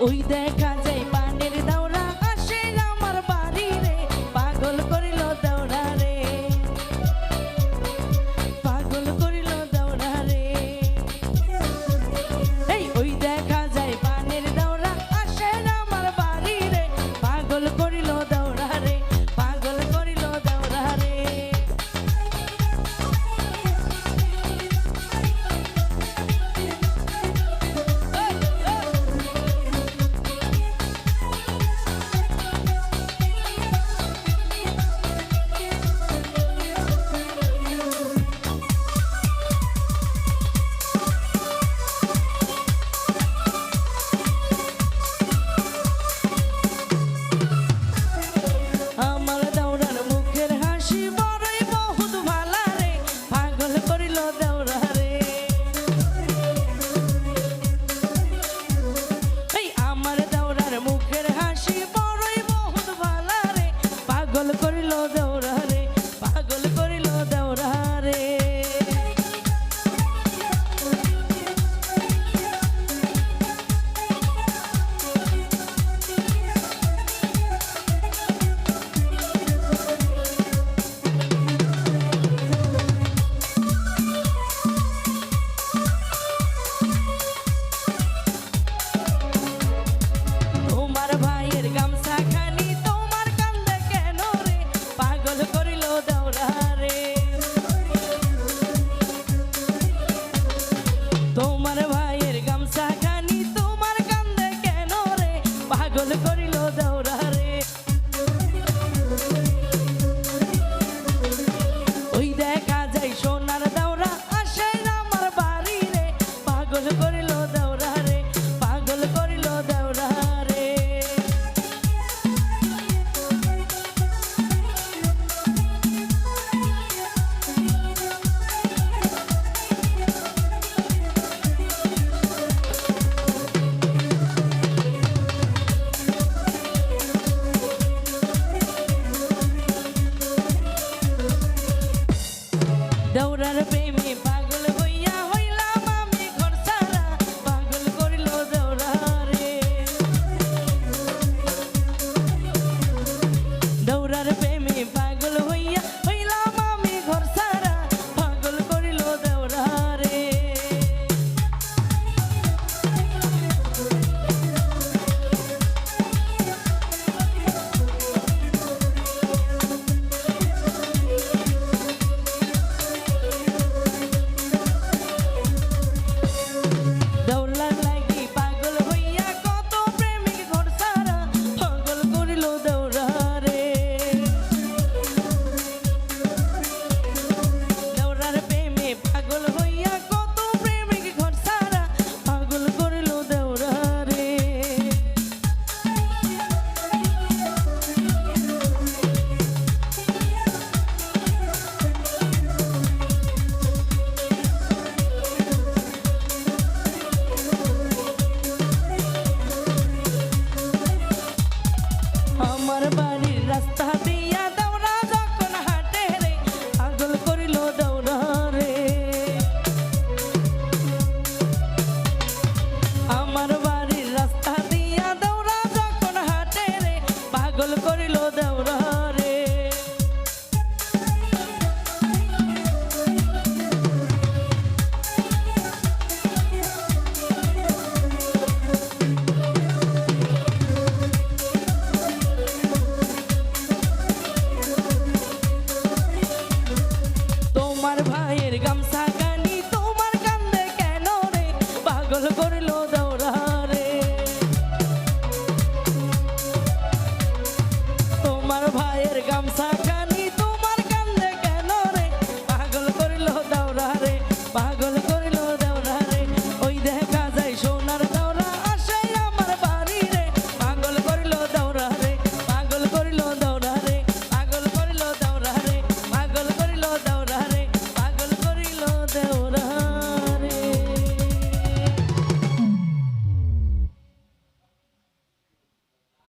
ওই দেখা যায় পানির দাওরা আসে আমার বাড়ি রে, পাগল করিল দাওরা রে, পাগল করিল দাওরা রে। এই ওই দেখা যায় পানির দাওরা আসে আমার বাড়ি রে, পাগল করিল দাওরা রে, পাগল করিল দাওরা রে। আমার দাওরার মুখের হাসি বড়ই বহুত ভালা রে, পাগল করিল দাওরা রে। এই আমার দাওরার মুখের হাসি বড়ই বহুত ভালা রে, পাগল করিল দাওরা রে, পাগল করিল দাওরা রে। তোমার ভাইয়ের গামছা খানি তোমার কান্দে কেন রে, পাগল করিল দাওরা রে। তোমার ভাইয়ের গামছা খানি তোমার কান্দে কেন রে, পাগল করিল দাওরা